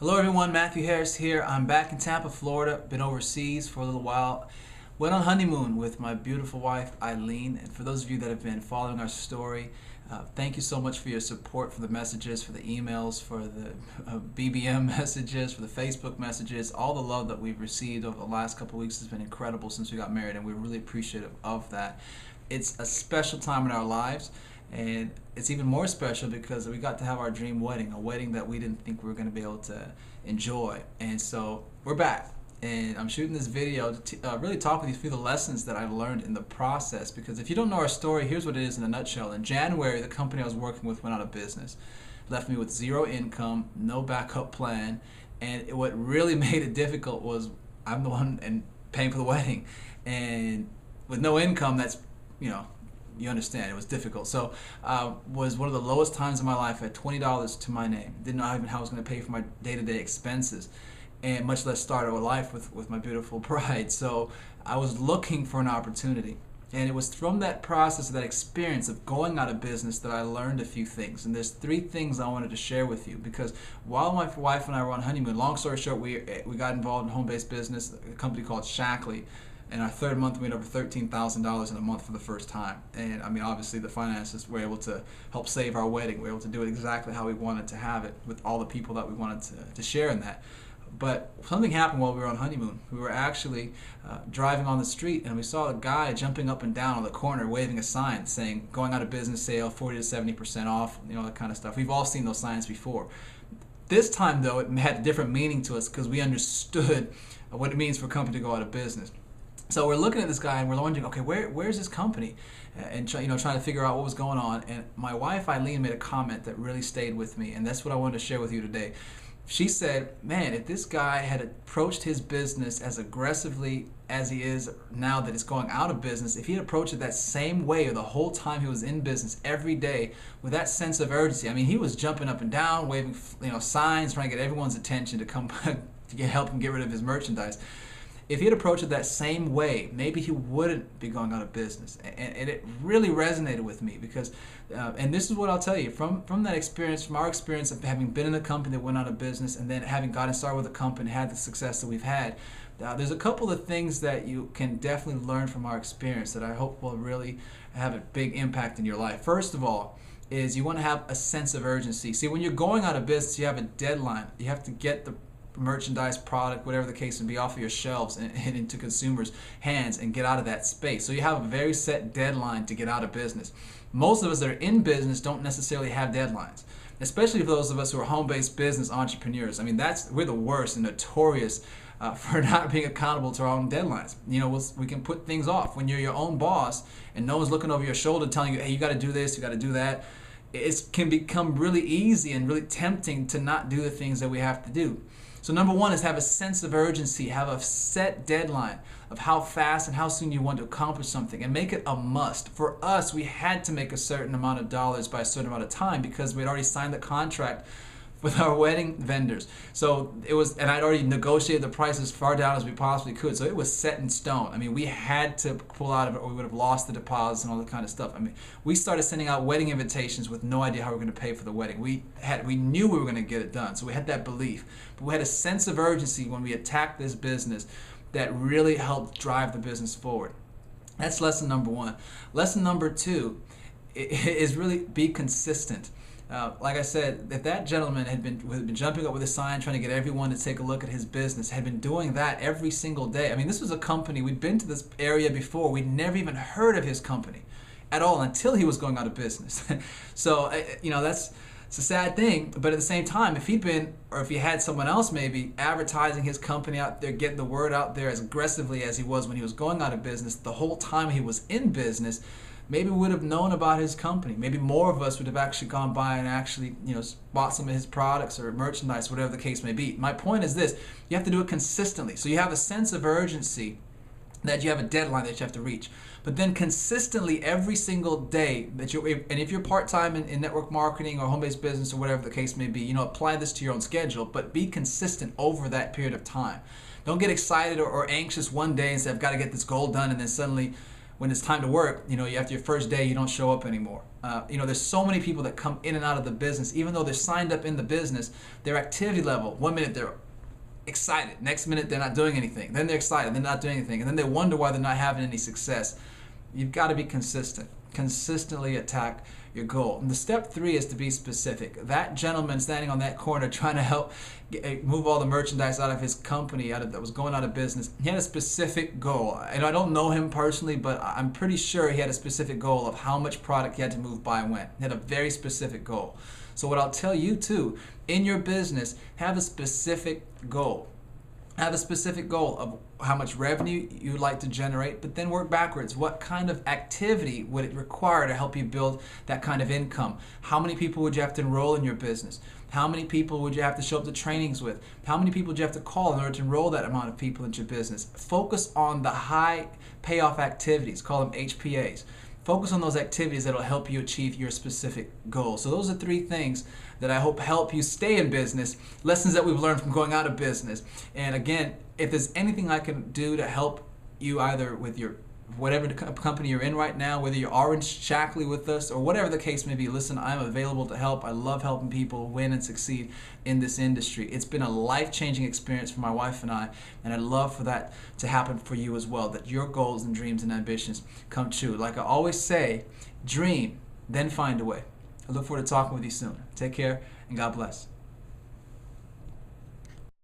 Hello everyone, Matthew Harris here. I'm back in Tampa, Florida. Been overseas for a little while. Went on honeymoon with my beautiful wife, Eileen. And for those of you that have been following our story, thank you so much for your support, for the messages, for the emails, for the BBM messages, for the Facebook messages. All the love that we've received over the last couple of weeks has been incredible since we got married, and we're really appreciative of that. It's a special time in our lives. And it's even more special because we got to have our dream wedding, a wedding that we didn't think we were going to be able to enjoy. And so we're back. And I'm shooting this video to really talk with you through the lessons that I've learned in the process. Because if you don't know our story, here's what it is in a nutshell. In January, the company I was working with went out of business. Left me with zero income, no backup plan. And what really made it difficult was I'm the one paying for the wedding. And with no income, that's, you understand, it was difficult. So was one of the lowest times in my life. I had $20 to my name. Didn't know even how I was going to pay for my day-to-day expenses, and much less start a life with my beautiful bride. So I was looking for an opportunity. And it was from that process, that experience of going out of business, that I learned a few things. And there's three things I wanted to share with you, because while my wife and I were on honeymoon, long story short, we got involved in home-based business, a company called Shackley. And our third month, we made over $13,000 in a month for the first time. And I mean, obviously the finances were able to help save our wedding. We were able to do it exactly how we wanted to have it, with all the people that we wanted to share in that. But something happened while we were on honeymoon. We were actually driving on the street, and we saw a guy jumping up and down on the corner waving a sign saying, going out of business sale, 40 to 70% off, that kind of stuff. We've all seen those signs before. This time, though, it had a different meaning to us because we understood what it means for a company to go out of business. So we're looking at this guy and we're wondering, okay, where's this company? And trying to figure out what was going on. And my wife Eileen made a comment that really stayed with me, and that's what I wanted to share with you today. She said, man, if this guy had approached his business as aggressively as he is now that it's going out of business, if he had approached it that same way the whole time he was in business, every day, with that sense of urgency. I mean, he was jumping up and down, waving signs, trying to get everyone's attention to come to help him get rid of his merchandise. If he had approached it that same way, maybe he wouldn't be going out of business. And it really resonated with me because, and this is what I'll tell you, from that experience, from our experience of having been in a company that went out of business and then having gotten started with a company, had the success that we've had, there's a couple of things that you can definitely learn from our experience that I hope will really have a big impact in your life. First of all, is you want to have a sense of urgency. See, when you're going out of business, you have a deadline. You have to get the merchandise, product, whatever the case may be, off of your shelves and into consumers' hands and get out of that space. So you have a very set deadline to get out of business. Most of us that are in business don't necessarily have deadlines, especially for those of us who are home-based business entrepreneurs. I mean, we're the worst and notorious for not being accountable to our own deadlines. We can put things off. When you're your own boss and no one's looking over your shoulder telling you, hey, you got to do this, you got to do that, it can become really easy and really tempting to not do the things that we have to do. So number one is have a sense of urgency, have a set deadline of how fast and how soon you want to accomplish something, and make it a must. For us, we had to make a certain amount of dollars by a certain amount of time because we had already signed the contract with our wedding vendors. So it was, and I'd already negotiated the prices as far down as we possibly could. So it was set in stone. I mean, we had to pull out of it or we would have lost the deposits and all that kind of stuff. I mean, we started sending out wedding invitations with no idea how we were going to pay for the wedding. We knew we were going to get it done. So we had that belief. But we had a sense of urgency when we attacked this business that really helped drive the business forward. That's lesson number one. Lesson number two is really be consistent. Like I said, if that gentleman had been jumping up with a sign trying to get everyone to take a look at his business, had been doing that every single day. I mean, this was a company, we'd been to this area before, we'd never even heard of his company at all until he was going out of business. So, it's a sad thing, but at the same time, if he'd been, or if he had someone else maybe advertising his company out there, getting the word out there as aggressively as he was when he was going out of business, the whole time he was in business, maybe we would have known about his company. Maybe more of us would have actually gone by and actually, bought some of his products or merchandise, whatever the case may be. My point is this: you have to do it consistently. So you have a sense of urgency that you have a deadline that you have to reach. But then consistently every single day that and if you're part-time in network marketing or home-based business or whatever the case may be, apply this to your own schedule, but be consistent over that period of time. Don't get excited or anxious one day and say, I've got to get this goal done, and then suddenly when it's time to work, after your first day, you don't show up anymore. There's so many people that come in and out of the business, even though they're signed up in the business, their activity level, 1 minute they're excited, next minute they're not doing anything, then they're excited, they're not doing anything, and then they wonder why they're not having any success. You've got to be consistent. Consistently attack your goal. And the step 3 is to be specific. That gentleman standing on that corner trying to help move all the merchandise out of his company that was going out of business, he had a specific goal. And I don't know him personally, but I'm pretty sure he had a specific goal of how much product he had to move by when. He had a very specific goal. So what I'll tell you too, in your business, have a specific goal. Have a specific goal of how much revenue you'd like to generate, but then work backwards. What kind of activity would it require to help you build that kind of income? How many people would you have to enroll in your business? How many people would you have to show up to trainings with? How many people would you have to call in order to enroll that amount of people into your business? Focus on the high payoff activities, call them HPAs. Focus on those activities that will help you achieve your specific goals. So those are 3 things that I hope help you stay in business, lessons that we've learned from going out of business. And again, if there's anything I can do to help you either with your whatever company you're in right now, whether you're Orange Shackley with us or whatever the case may be, listen, I'm available to help. I love helping people win and succeed in this industry. It's been a life-changing experience for my wife and I'd love for that to happen for you as well, that your goals and dreams and ambitions come true. Like I always say, dream, then find a way. I look forward to talking with you soon. Take care and God bless.